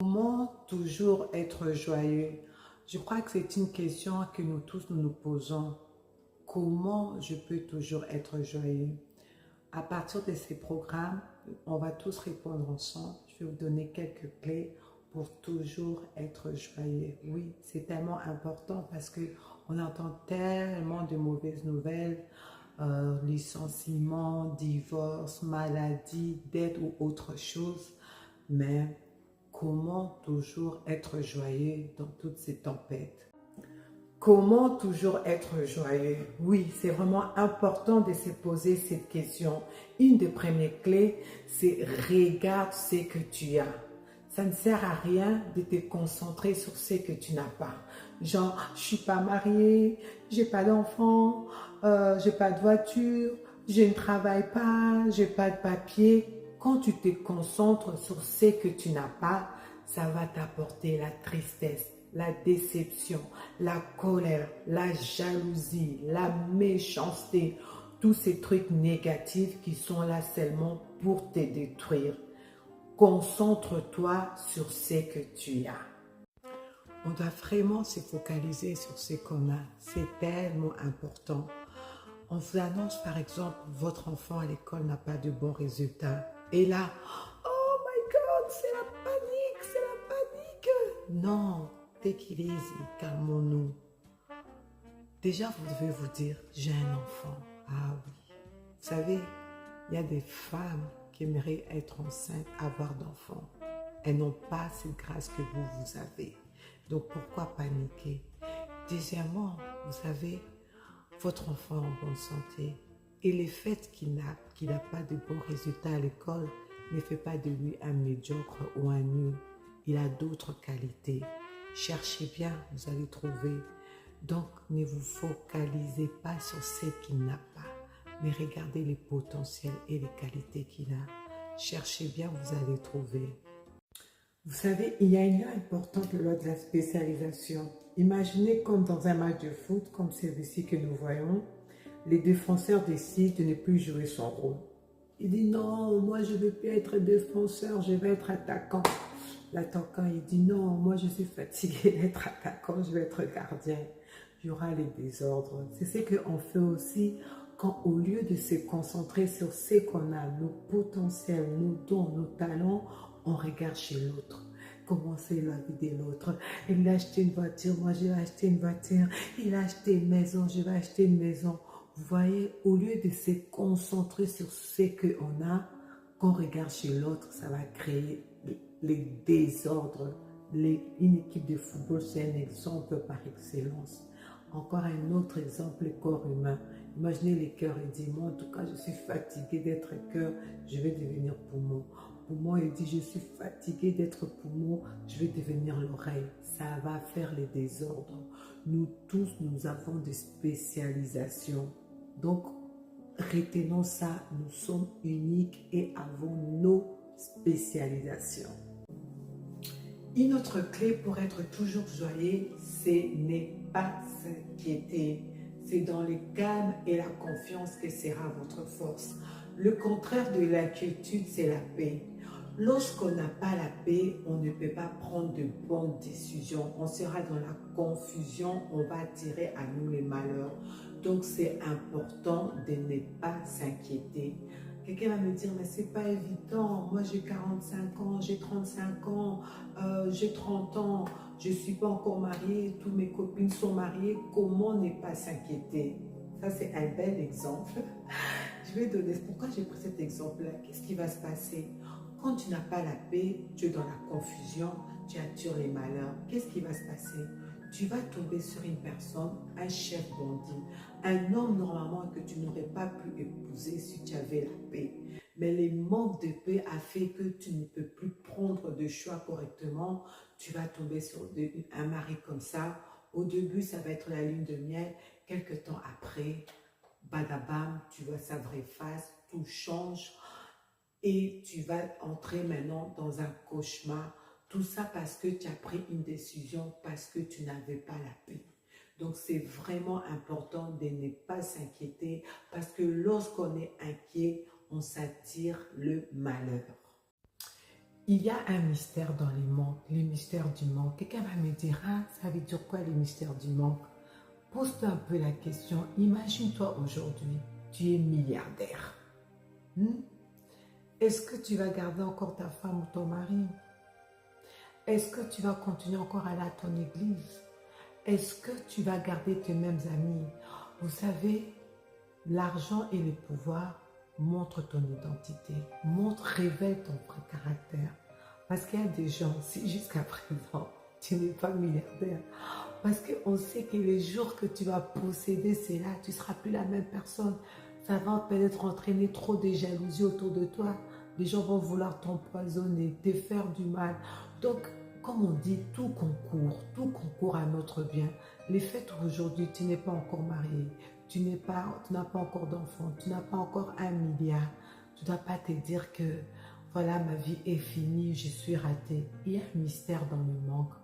Comment toujours être joyeux? Je crois que c'est une question que nous tous nous posons. Comment je peux toujours être joyeux? À partir de ces programmes, on va tous répondre ensemble. Je vais vous donner quelques clés pour toujours être joyeux. Oui, c'est tellement important parce que on entend tellement de mauvaises nouvelles, licenciements, divorces, maladies, dettes ou autre chose. Mais comment toujours être joyeux dans toutes ces tempêtes? Comment toujours être joyeux? Oui, c'est vraiment important de se poser cette question. Une des premières clés, c'est regarde ce que tu as. Ça ne sert à rien de te concentrer sur ce que tu n'as pas. Genre, je suis pas mariée, j'ai pas d'enfant, j'ai pas de voiture, je ne travaille pas, j'ai pas de papier. Quand tu te concentres sur ce que tu n'as pas, ça va t'apporter la tristesse, la déception, la colère, la jalousie, la méchanceté, tous ces trucs négatifs qui sont là seulement pour te détruire. Concentre-toi sur ce que tu as. On doit vraiment se focaliser sur ce qu'on a. C'est tellement important. On vous annonce par exemple, votre enfant à l'école n'a pas de bons résultats. Et là, oh my God, c'est la panique, c'est la panique. Non, take it easy, calmons-nous. Déjà, vous devez vous dire, j'ai un enfant. Ah oui. Vous savez, il y a des femmes qui aimeraient être enceintes, avoir d'enfants. Elles n'ont pas cette grâce que vous avez. Donc, pourquoi paniquer? Deuxièmement, vous savez, votre enfant est en bonne santé. Et le fait qu'il n'a pas de bons résultats à l'école ne fait pas de lui un médiocre ou un nul. Il a d'autres qualités. Cherchez bien, vous allez trouver. Donc, ne vous focalisez pas sur ce qu'il n'a pas, mais regardez les potentiels et les qualités qu'il a. Cherchez bien, vous allez trouver. Vous savez, il y a une loi importante lors de la spécialisation. Imaginez comme dans un match de foot, comme celui-ci que nous voyons, les défenseurs décident de ne plus jouer son rôle. Il dit non, moi je ne veux plus être défenseur, je vais être attaquant. L'attaquant, il dit non, moi je suis fatigué d'être attaquant, je vais être gardien. Il y aura les désordres. C'est ce qu'on fait aussi quand au lieu de se concentrer sur ce qu'on a, nos potentiels, nos dons, nos talents, on regarde chez l'autre. Comment c'est la vie de l'autre? Il a acheté une voiture, moi je vais acheter une voiture. Il a acheté une maison, je vais acheter une maison. Vous voyez, au lieu de se concentrer sur ce qu'on a, quand on regarde chez l'autre, ça va créer les désordres. Une équipe de football, c'est un exemple par excellence. Encore un autre exemple, le corps humain. Imaginez les cœurs, il dit, moi en tout cas, je suis fatigué d'être cœur, je vais devenir poumon. Poumon, il dit, je suis fatigué d'être poumon, je vais devenir l'oreille. Ça va faire les désordres. Nous tous, nous avons des spécialisations. Donc, retenons ça, nous sommes uniques et avons nos spécialisations. Une autre clé pour être toujours joyeux, c'est ne pas s'inquiéter. C'est dans le calme et la confiance que sera votre force. Le contraire de l'inquiétude, c'est la paix. Lorsqu'on n'a pas la paix, on ne peut pas prendre de bonnes décisions. On sera dans la confusion, on va attirer à nous les malheurs. Donc c'est important de ne pas s'inquiéter. Quelqu'un va me dire, mais c'est pas évident, moi j'ai 45 ans, j'ai 35 ans, j'ai 30 ans, je ne suis pas encore mariée, toutes mes copines sont mariées, comment ne pas s'inquiéter? Ça c'est un bel exemple. Je vais donner, pourquoi j'ai pris cet exemple-là? Qu'est-ce qui va se passer? Quand tu n'as pas la paix, tu es dans la confusion, tu attires les malheurs. Qu'est-ce qui va se passer? Tu vas tomber sur une personne, un chef bandit, un homme normalement que tu n'aurais pas pu épouser si tu avais la paix. Mais le manque de paix a fait que tu ne peux plus prendre de choix correctement. Tu vas tomber sur un mari comme ça. Au début, ça va être la lune de miel. Quelque temps après, badabam, tu vois sa vraie face, tout change. Et tu vas entrer maintenant dans un cauchemar. Tout ça parce que tu as pris une décision, parce que tu n'avais pas la paix. Donc, c'est vraiment important de ne pas s'inquiéter parce que lorsqu'on est inquiet, on s'attire le malheur. Il y a un mystère dans les manques, le mystère du manque. Quelqu'un va me dire, ah, ça veut dire quoi le mystère du manque? Pose-toi un peu la question. Imagine-toi aujourd'hui, tu es milliardaire. Hmm? Est-ce que tu vas garder encore ta femme ou ton mari? Est-ce que tu vas continuer encore à aller à ton église? Est-ce que tu vas garder tes mêmes amis? Vous savez, l'argent et le pouvoir montrent ton identité, révèlent ton vrai caractère. Parce qu'il y a des gens, si jusqu'à présent, tu n'es pas milliardaire, parce qu'on sait que les jours que tu vas posséder cela, tu ne seras plus la même personne. Ça va peut-être entraîner trop de jalousie autour de toi. Les gens vont vouloir t'empoisonner, te faire du mal. Donc, comme on dit, tout concourt à notre bien. Le fait qu'aujourd'hui, tu n'es pas encore marié, tu n'as pas encore d'enfant, tu n'as pas encore 1 milliard, tu ne dois pas te dire que voilà, ma vie est finie, je suis ratée. Il y a un mystère dans le manque.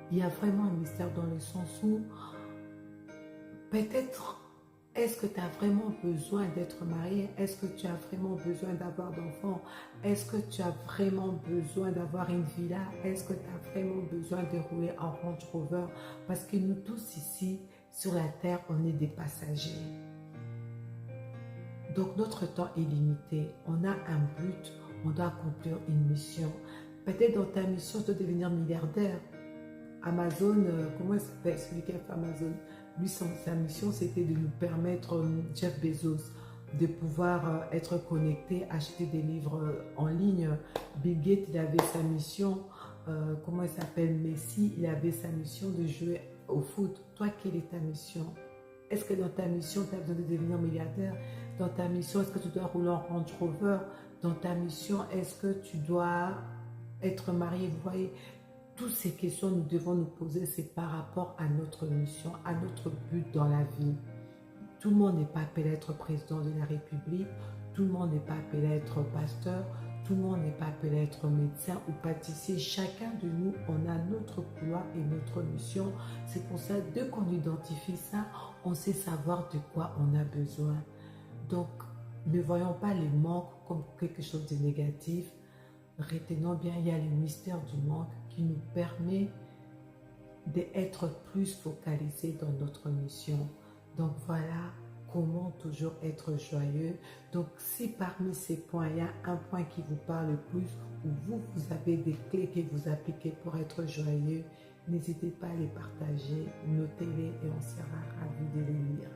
Il y a vraiment un mystère dans le sens où peut-être est-ce que tu as vraiment besoin d'être marié? Est-ce que tu as vraiment besoin d'avoir d'enfants? Est-ce que tu as vraiment besoin d'avoir une villa? Est-ce que tu as vraiment besoin de rouler en Range Rover? Parce que nous tous ici, sur la terre, on est des passagers. Donc notre temps est limité. On a un but, on doit accomplir une mission. Peut-être dans ta mission de devenir milliardaire. Amazon, comment il s'appelle celui qui a fait Amazon? Lui, sa mission, c'était de nous permettre, Jeff Bezos, de pouvoir être connecté, acheter des livres en ligne. Bill Gates, il avait sa mission, comment il s'appelle? Messi, il avait sa mission de jouer au foot. Toi, quelle est ta mission? Est-ce que dans ta mission, tu as besoin de devenir milliardaire? Dans ta mission, est-ce que tu dois rouler en Range Rover? Dans ta mission, est-ce que tu dois être marié? Vous voyez, toutes ces questions, nous devons nous poser, c'est par rapport à notre mission, à notre but dans la vie. Tout le monde n'est pas appelé à être président de la République, tout le monde n'est pas appelé à être pasteur, tout le monde n'est pas appelé à être médecin ou pâtissier. Chacun de nous, on a notre couloir et notre mission. C'est pour ça, dès qu'on identifie ça, on sait savoir de quoi on a besoin. Donc, ne voyons pas les manques comme quelque chose de négatif. Retenons bien, il y a le mystère du manque qui nous permet d'être plus focalisés dans notre mission. Donc voilà comment toujours être joyeux. Donc si parmi ces points, il y a un point qui vous parle plus ou vous avez des clés que vous appliquez pour être joyeux, n'hésitez pas à les partager, notez-les et on sera ravis de les lire.